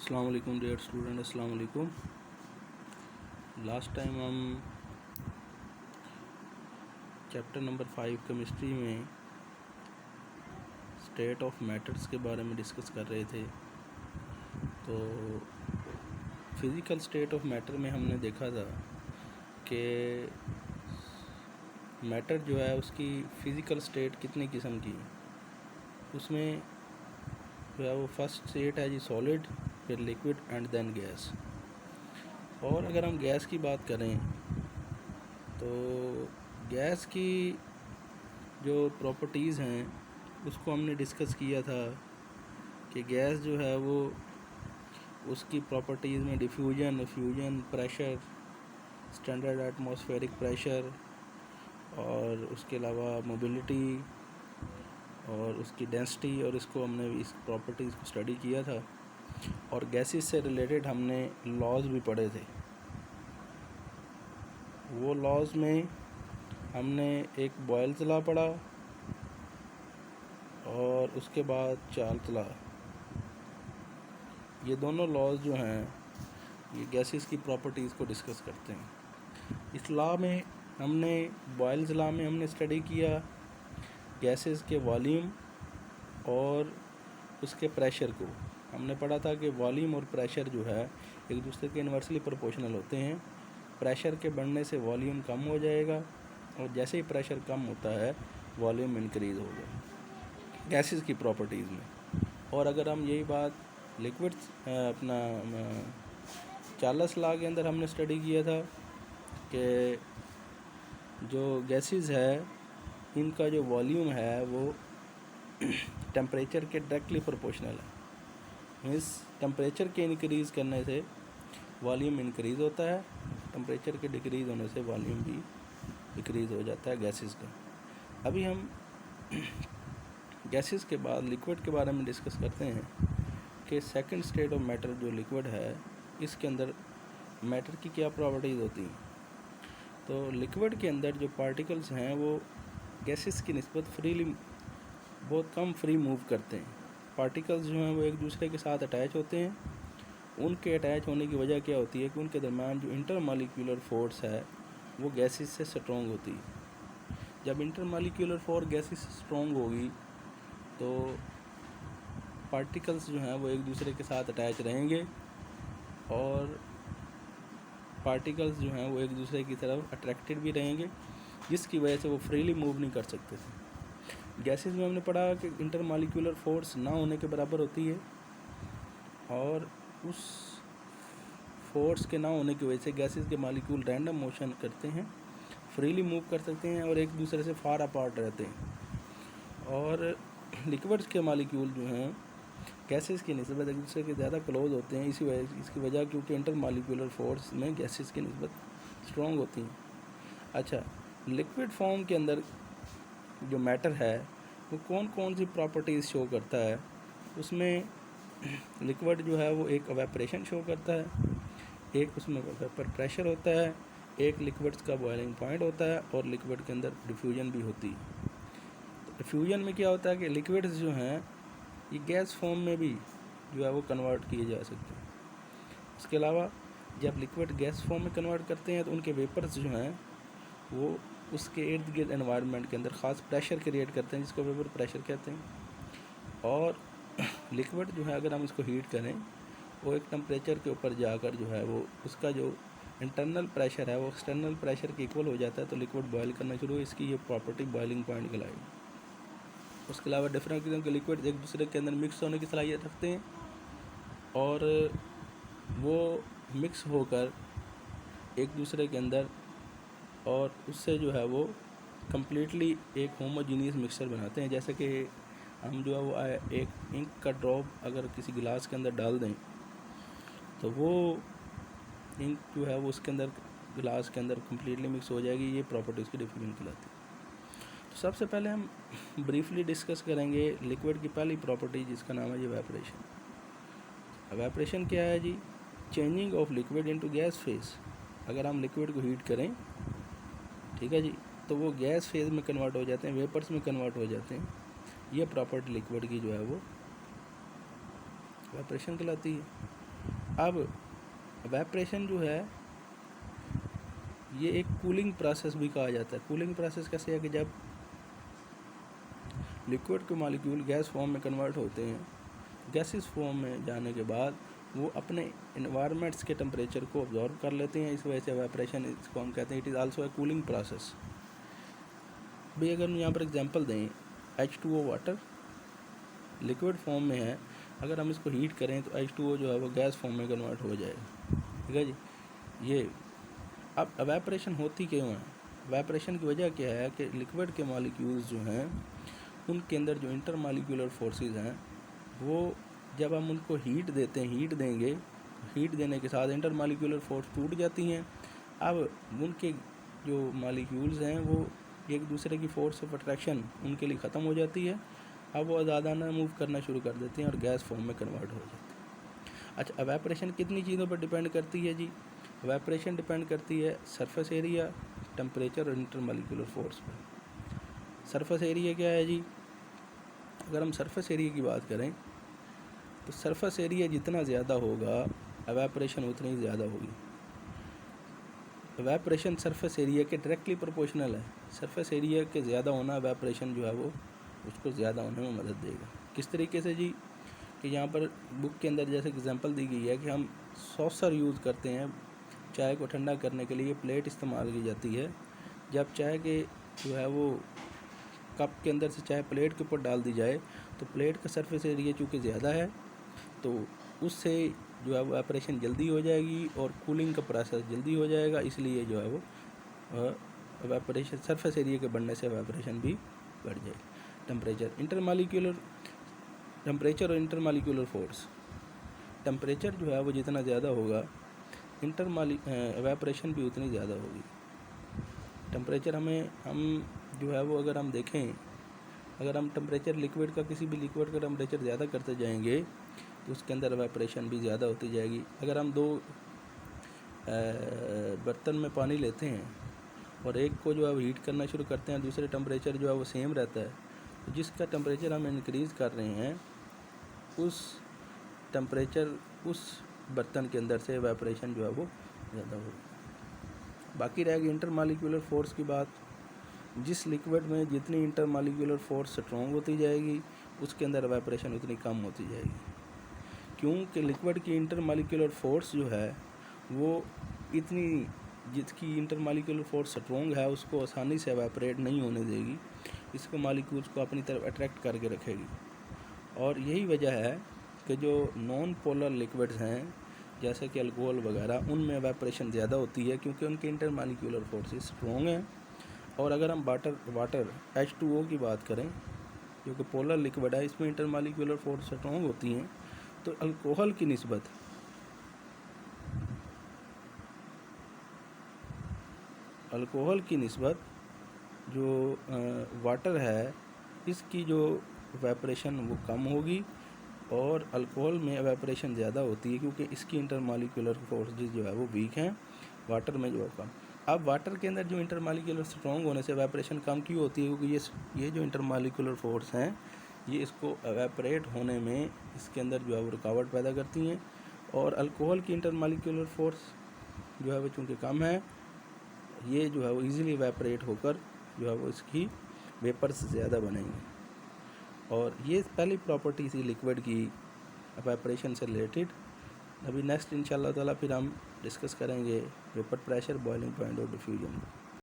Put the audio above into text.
अस्सलाम वालेकुम dear student, अस्सलाम वालेकुम। लास्ट टाइम हम चैप्टर नंबर 5 केमिस्ट्री में स्टेट ऑफ मैटर्स के बारे में डिस्कस कर रहे थे। तो फिज़िकल स्टेट ऑफ मैटर में हमने देखा था कि मैटर जो है उसकी फ़िज़िकल स्टेट कितनी किस्म की, उसमें जो है वो फर्स्ट स्टेट है जी सॉलिड, फिर लिक्विड एंड देन गैस। और अगर हम गैस की बात करें तो गैस की जो प्रॉपर्टीज़ हैं उसको हमने डिस्कस किया था कि गैस जो है वो उसकी प्रॉपर्टीज़ में diffusion, fusion, pressure, standard atmospheric pressure और उसके अलावा मोबिलिटी और उसकी डेंसिटी, और इसको हमने इस प्रॉपर्टीज़ को स्टडी किया था। और गैसेस से रिलेटेड हमने लॉज भी पढ़े थे। वो लॉज में हमने एक बॉयल्स लॉ पढ़ा और उसके बाद चार्ल्स लॉ। ये दोनों लॉज जो हैं ये गैसेस की प्रॉपर्टीज़ को डिस्कस करते हैं। इस लॉ में हमने बॉयल्स लॉ में हमने स्टडी किया गैसेस के वॉल्यूम और उसके प्रेशर को। हमने पढ़ा था कि वॉल्यूम और प्रेशर जो है एक दूसरे के इन्वर्सली प्रोपोर्शनल होते हैं। प्रेशर के बढ़ने से वॉल्यूम कम हो जाएगा और जैसे ही प्रेशर कम होता है वॉल्यूम इंक्रीज़ होगा गैसेस की प्रॉपर्टीज़ में। और अगर हम यही बात लिक्विड्स अपना चार्ल्स लॉ के अंदर हमने स्टडी किया था कि जो गैसेस है इनका जो वॉल्यूम है वो टेम्परेचर के डायरेक्टली प्रोपोर्शनल है। मीन्स टेम्परेचर के इंक्रीज़ करने से वॉल्यूम इंक्रीज़ होता है, टेम्परेचर के डिक्रीज़ होने से वॉल्यूम भी डिक्रीज़ हो जाता है गैसेस का। अभी हम गैसेस के बाद लिक्विड के बारे में डिस्कस करते हैं कि सेकंड स्टेट ऑफ मैटर जो लिक्विड है इसके अंदर मैटर की क्या प्रॉपर्टीज़ होती हैं। तो लिक्विड के अंदर जो पार्टिकल्स हैं वो गैसेस की निस्बत बहुत कम फ्री मूव करते हैं। पार्टिकल्स जो हैं वो एक दूसरे के साथ अटैच होते हैं। उनके अटैच होने की वजह क्या होती है कि उनके दरमियान जो इंटरमॉलिक्यूलर फोर्स है वो गैसेस से स्ट्रॉन्ग होती है। जब इंटरमॉलिक्यूलर फोर्स गैसेस से स्ट्रॉन्ग होगी तो पार्टिकल्स जो हैं वो एक दूसरे के साथ अटैच रहेंगे और पार्टिकल्स जो हैं वो एक दूसरे की तरफ अट्रैक्टेड भी रहेंगे, जिसकी वजह से वो फ्रीली मूव नहीं कर सकते थे। गैसेस में हमने पढ़ा कि इंटरमॉलिक्यूलर फोर्स ना होने के बराबर होती है और उस फोर्स के ना होने की वजह से गैसेस के मॉलिक्यूल रैंडम मोशन करते हैं, फ्रीली मूव कर सकते हैं और एक दूसरे से फार अपार्ट रहते हैं। और लिक्विड्स के मॉलिक्यूल जो हैं गैसेस की निस्बत एक दूसरे के ज़्यादा क्लोज होते हैं। इसकी वजह क्योंकि इंटरमॉलिक्यूलर फोर्स में गैसेस की निस्बत स्ट्रॉन्ग होती हैं। अच्छा, लिक्विड फॉर्म के अंदर जो मैटर है वो कौन कौन सी प्रॉपर्टीज़ शो करता है। उसमें लिक्विड जो है वो एक एवेपोरेशन शो करता है, एक उसमें वेपर प्रेशर होता है, एक लिक्विड्स का बॉइलिंग पॉइंट होता है और लिक्विड के अंदर डिफ्यूजन भी होती है। तो डिफ्यूजन में क्या होता है कि लिक्विड्स जो हैं ये गैस फॉर्म में भी जो है वो कन्वर्ट किए जा सकते हैं। इसके अलावा जब लिक्विड गैस फॉर्म में कन्वर्ट करते हैं तो उनके वेपर्स जो हैं वो उसके इर्द गिर्द एनवायरनमेंट के अंदर ख़ास प्रेशर क्रिएट करते हैं जिसको वेपर प्रेशर कहते हैं। और लिक्विड जो है अगर हम इसको हीट करें वो एक टेम्परेचर के ऊपर जाकर जो है वो उसका जो इंटरनल प्रेशर है वो एक्सटर्नल प्रेशर के इक्वल हो जाता है तो लिक्विड बॉयल करना शुरू हो। इसकी ये प्रॉपर्टी बॉइलिंग पॉइंट कहलाएगी। उसके अलावा डिफरेंट किस्म के लिक्विड एक दूसरे के अंदर मिक्स होने की सलाहियत रखते हैं और वो मिक्स होकर एक दूसरे के अंदर और उससे जो है वो कम्प्लीटली एक होमोजीनियस मिक्सचर बनाते हैं। जैसे कि हम जो है वो एक इंक का ड्रॉप अगर किसी गिलास के अंदर डाल दें तो वो इंक जो है वो उसके अंदर गिलास के अंदर कम्प्लीटली मिक्स हो जाएगी। ये प्रॉपर्टी उसकी डिफ्यूजन कहलाती है। तो सबसे पहले हम ब्रीफली डिस्कस करेंगे लिक्विड की पहली प्रॉपर्टी जिसका नाम है इवेपोरेशन। इवेपोरेशन क्या है जी? Changing of liquid into gas phase. अगर हम लिक्विड को हीट करें, ठीक है जी, तो वो गैस फेज में कन्वर्ट हो जाते हैं, वेपर्स में कन्वर्ट हो जाते हैं। ये प्रॉपर्टी लिक्विड की जो है वो इवेपोरेशन कहलाती है। अब एवेपोरेशन जो है ये एक कूलिंग प्रोसेस भी कहा जाता है। कूलिंग प्रोसेस कैसे है कि जब लिक्विड के मॉलिक्यूल गैस फॉर्म में कन्वर्ट होते हैं, गैसेस फॉर्म में जाने के बाद वो अपने इन्वायरमेंट्स के टेम्परेचर को ऑब्जॉर्व कर लेते हैं, इस वजह से एवेपोरेशन इसको हम कहते हैं it is also a cooling process. भाई अगर हम यहाँ पर एग्जांपल दें, H2O वाटर लिक्विड फॉर्म में है, अगर हम इसको हीट करें तो H2O जो है वो गैस फॉर्म में कन्वर्ट हो जाएगा, ठीक है जी। ये अब एवेपोरेशन होती क्यों है? एवेपोरेशन की वजह क्या है कि लिक्विड के मॉलिक्यूल्स जो हैं उनके अंदर जो इंटर मॉलिक्यूलर फोर्सेस हैं वो जब हम उनको हीट देते हैं, हीट देंगे, हीट देने के साथ इंटर मॉलिक्यूलर फोर्स टूट जाती हैं। अब उनके जो मॉलिक्यूल्स हैं वो एक दूसरे की फोर्स ऑफ अट्रैक्शन उनके लिए ख़त्म हो जाती है। अब वो ज़्यादा मूव करना शुरू कर देते हैं और गैस फॉर्म में कन्वर्ट हो जाते हैं। अच्छा, एवेपोरेशन कितनी चीज़ों पर डिपेंड करती है जी? एवेपोरेशन डिपेंड करती है सरफेस एरिया, टेम्परेचर और इंटर मॉलिक्यूलर फोर्स पर। सरफेस एरिया क्या है जी? अगर हम सरफेस एरिया की बात करें तो सरफेस एरिया जितना ज़्यादा होगा एवेपोरेशन उतनी ही ज़्यादा होगी। एवेपोरेशन सरफेस एरिया के डायरेक्टली प्रोपोर्शनल है। सरफेस एरिया के ज़्यादा होना एवेपोरेशन जो है वो उसको ज़्यादा होने में मदद देगा। किस तरीके से जी? कि यहाँ पर बुक के अंदर जैसे एग्जांपल दी गई है कि हम सॉसर यूज़ करते हैं, चाय को ठंडा करने के लिए प्लेट इस्तेमाल की जाती है। जब चाय के जो है वो कप के अंदर से चाय प्लेट के ऊपर डाल दी जाए तो प्लेट का सरफेस एरिया चूँकि ज़्यादा है तो उससे जो है वो एवेपोरेशन जल्दी हो जाएगी और कूलिंग का प्रोसेस जल्दी हो जाएगा, इसलिए जो है वो एवेपोरेशन सरफेस एरिया के बढ़ने से एवेपोरेशन भी बढ़ जाएगी। टेम्परेचर और इंटर मॉलिक्यूलर फोर्स, टेम्परेचर जो है वो जितना ज़्यादा होगा एवेपोरेशन भी उतनी ज़्यादा होगी। टेम्परेचर हम जो है वो अगर हम देखें, अगर हम टेम्परेचर लिक्विड का किसी भी लिक्विड का टेम्परेचर ज़्यादा करते जाएंगे तो उसके अंदर एवेपोरेशन भी ज़्यादा होती जाएगी। अगर हम दो बर्तन में पानी लेते हैं और एक को जो है हीट करना शुरू करते हैं, दूसरे टेम्परेचर जो है वो सेम रहता है, तो जिसका टेम्परेचर हम इंक्रीज़ कर रहे हैं उस टेम्परेचर उस बर्तन के अंदर से एवेपोरेशन जो है वो ज़्यादा होगी। बाकी रहेगी इंटर मॉलिक्यूलर फोर्स की बात। जिस लिक्विड में जितनी इंटर मॉलिक्यूलर फोर्स स्ट्रॉन्ग होती जाएगी उसके अंदर एवेपोरेशन उतनी कम होती जाएगी, क्योंकि लिक्विड की इंटर मॉलिक्यूलर फोर्स जो है वो इतनी जिसकी इंटर मॉलिक्यूलर फोर्स स्ट्रॉन्ग है उसको आसानी से एवेपोरेट नहीं होने देगी, इसको मॉलिक्यूल्स को अपनी तरफ अट्रैक्ट करके रखेगी। और यही वजह है कि जो नॉन पोलर लिक्विड्स हैं जैसे कि अल्कोहल वगैरह उनमें एवेपोरेशन ज़्यादा होती है क्योंकि उनके इंटर मॉलिक्यूलर फोर्सेस स्ट्रॉन्ग हैं। और अगर हम वाटर H2O की बात करें जो कि पोलर लिक्विड है, इसमें इंटर मॉलिक्यूलर फोर्स स्ट्रॉन्ग होती हैं, तो अल्कोहल की निस्बत जो वाटर है इसकी जो एवेपोरेशन वो कम होगी और अल्कोहल में एवेपोरेशन ज़्यादा होती है क्योंकि इसकी इंटर मॉलिक्यूलर फोर्सेस जो है वो वीक हैं, वाटर में जो है कम। अब वाटर के अंदर जो इंटर मॉलिक्यूलर स्ट्रॉन्ग होने से एवेपोरेशन कम क्यों होती है? क्योंकि ये जो इंटर मॉलिक्यूलर फोर्स हैं ये इसको एवेपोरेट होने में इसके अंदर जो है वो रुकावट पैदा करती हैं। और अल्कोहल की इंटर मॉलिक्यूलर फोर्स जो है वो चूँकि कम है, ये जो है वो ईज़िली एवेपोरेट होकर जो है वो इसकी वेपर्स ज़्यादा बनेंगे। और ये पहली प्रॉपर्टी थी लिक्विड की एवेपोरेशन से रिलेटेड। अभी नेक्स्ट इंशाल्लाह ताला फिर हम डिस्कस करेंगे वेपर प्रेशर, बॉइलिंग पॉइंट और डिफ्यूजन।